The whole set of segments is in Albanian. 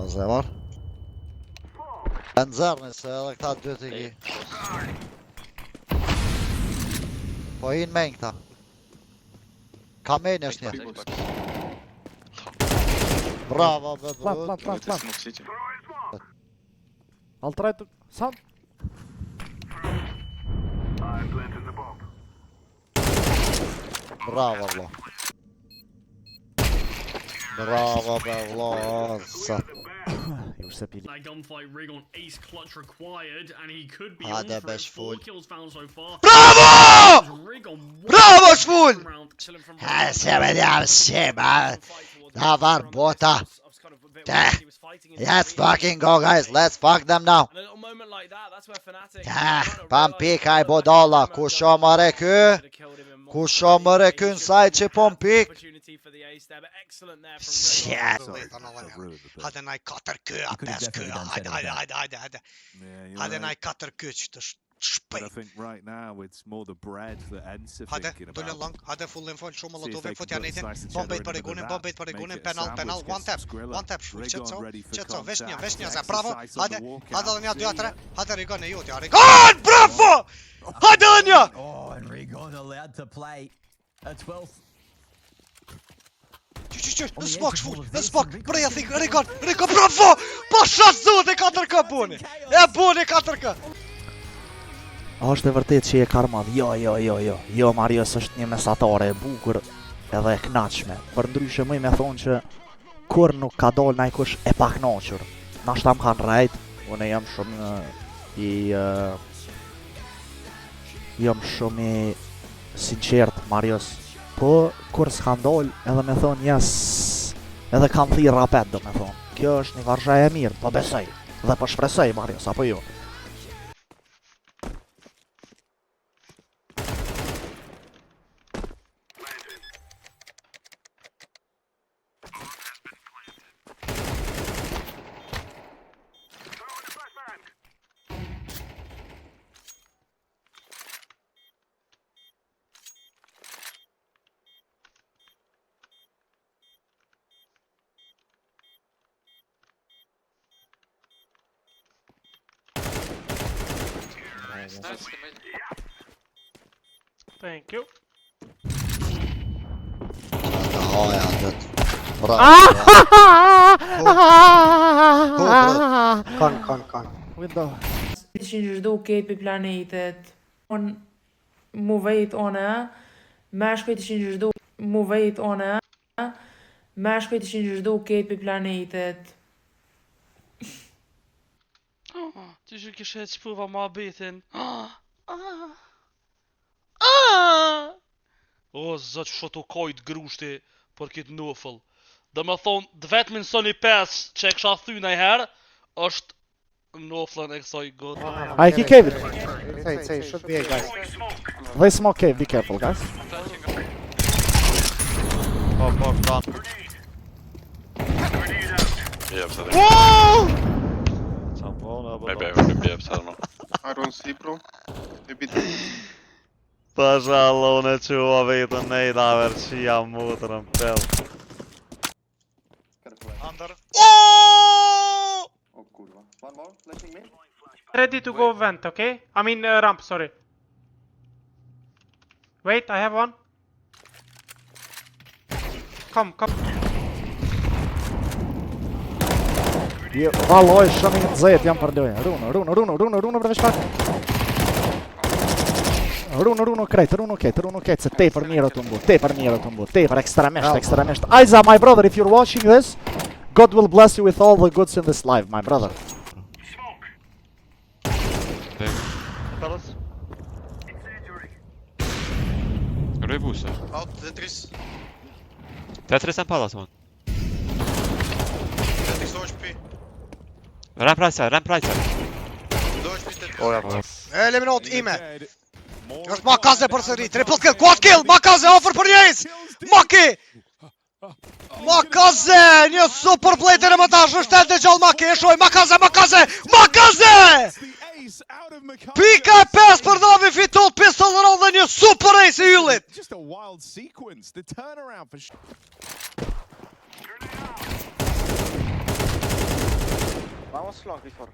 Zevar. E nëzërni se edhe këta dy t'i ki. Po hinë me këta. Kameni është një. Bravo, be brut. I'll try to... Some... Bravo, vlo. Bravo, be vlo. That gunfight rig on ace clutch required, and he could be Hade on for it. beş 4 full. kills found so far. Bravo! Rig on Bravo, Shfull! round. Ha, se me jam shema. Da var bota. Let's fucking go, guys. Let's fuck them now. And a little moment like that, that's where Fnatic Pam pika i bodalla. Kusho mëre ky? Kusho mëre ky në saj që pom pik? Shit. Hade naj 4 kë, a 5 kë. Hajde. Hade naj 4 kë që të shpejt. Hade, dole lang, hade full info, shumë molotove, fut janitin. Bombejt për regunin, penal, one tap, shfull, qëtëso, vesh një, ze, bravo, hade dhe një, 2-3, hade Rigon e jut, ja, Rigon, bravo! Hade dhe një! Oh, and Rigon allowed to play a 12th. Në spak, shfull, në spak, breja thik, Rigon, bravo! Pasha zot e 4K buni! E buni 4K! është e vërtet që e karmadh. Jo, Marios është një mesatare e bukur edhe e knaqshme. Për ndryshe mëj me thonë që kur nuk ka dal najkush e paknaqur. Nashta më kanë rejt, unë jam shumë i sinqert, Marios. Po, kur s'kan dal edhe me thonë yes, edhe kanë thirë rapet do me thonë. Kjo është një varzha e mirë, po besoj. Dhe po shpresoj, Marios, apo jo? Thank you. Ja, det. Bravo. Kan. Window. Që në gjdo ketë për planetet. Unë mu vejt one, meshkojt që në gjdo mu vejt one, meshkojt që në gjdo ketë për planetet. Ty që kishe e qëpuva ma betin. O, zët shotu kajt grushti për kitë nufëll. Dhe me thonë, dhe vetëmin Sony 5 që e kësha thy najherë, është nufëllën e kësaj god. I he cave it. Say, should be a guys. They smoke cave, be careful, guys. Pop, done. Maybe I wouldn't be upset now. I don't see, bro. Maybe. Pashalla, unë e qua vetën ne i daver që jam mutërën pel. Under. Oh, kurwa. One more, flashing me. Ready to go vent, okay? I mean ramp, sorry. Wait, I have one. Come. Valloj, shumë i të zet jam për dojë. Runo për veshpak. Runo krejt, se te për mirë të mbu, te për ekstremisht. Aiza, my brother, if you're watching this, God will bless you with all the goods in this life, my brother. Rebooster. Out, Tetris. Tetris and Palace one. Tetris 2 HP. Ramp right side. 2 HP Tetris. Oh, ja. Eliminat ime. Është Makaze për sëri, triple kill, quad kill, Makaze offer për njëjës! Maki! Makaze! Një super play të remontash është të gjallë Maki, e shoj, Makaze! Pika e 5 për Navi fiton pistol roll dhe një super ace i yllit! One was long before.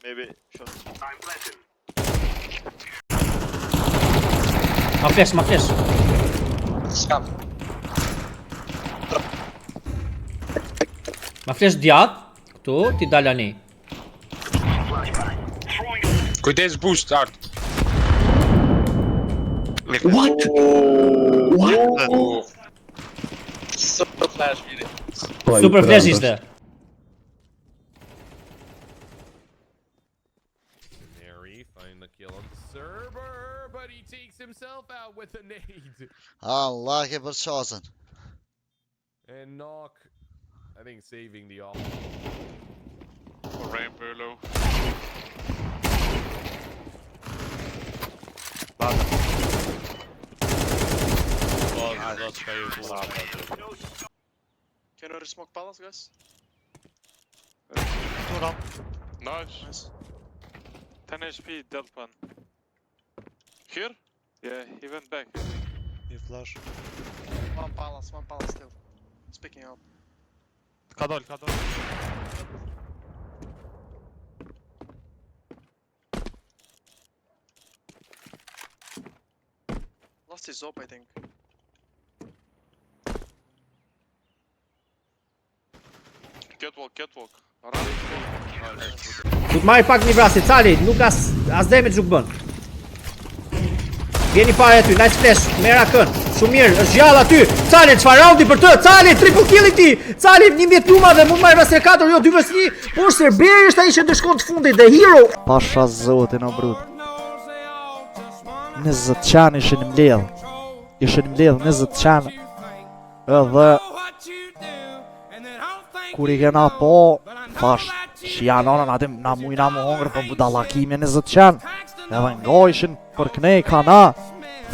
Maybe shot. Ma flash, ma flash. Scam. Ma flash djat. Këtu, ti dalani. Kujdes boost art. What? Super flash really. Super flash ishte. Find the kill on the server, but he takes himself out with a nade. Allah e për qasën. And Knock, I think, saving the off. Rainbow low. Can you smoke palace, guys? Nice. 10 HP, dealt one. Here? Yeah, he went back. He flash. One palace still. Speaking up. Kadol. Lost his op, I think. Catwalk. Du të marri pak një vrasje, Cali, nuk as damage nuk bën. Vjeni fare aty, nice flash, mera kën, shumë mirë, është gjallë aty. Cali, çfarë raundi për të? Cali, triple kill i ti. Cali, 11 pluma dhe mund marrë vrasje 4, jo 2-1, por Serberi është ai që të shkon të fundit dhe hero. Pasha zotin o brud. 20 qan ishin mbledh. 20 qan. Edhe kur i kena po, thash, që janë anën atim na mujna mu hongër për budalakimi 20 qen. Edhe ngojshin për knej ka na,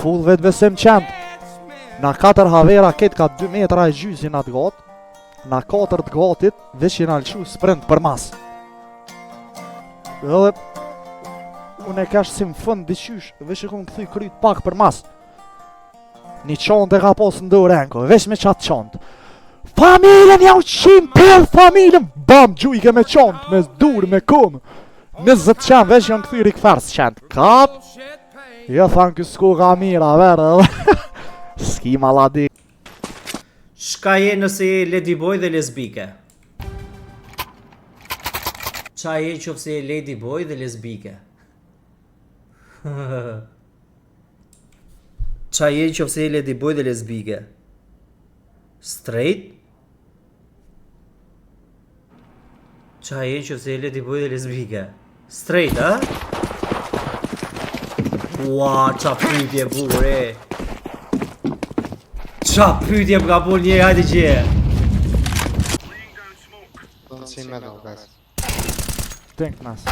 full vetë besim qent. Na 4 havera ketë ka 2 metra e gjysin atë gotë. Na 4 të gotit, veç jena lëshu sprint për mas. Edhe, unë e kash si më fënd diqysh, veç e kom këthy kryt pak për mas. Një qontë e ka posë në dorë enko, veç me qatë qontë. Familjen ja u qim pel familjen. Bam, gjujke me qontë, me dur, me kumë. 20 qenë, veç janë këthy rikëfers qenë. Kap! Jo thanë kësku ka mira, verë. Ski maladi. Shka je nëse je ladyboy dhe lesbike? Qa je qofse je ladyboy dhe lesbike? Qa je qofse je ladyboy dhe lesbike? Straight? Qa je qofse je ladyboy dhe lesbike? Straight, ha? Ua, qa pytje bure. Qa pytje më ka bol një, hajde gje. Don't see metal, guys. Think nice.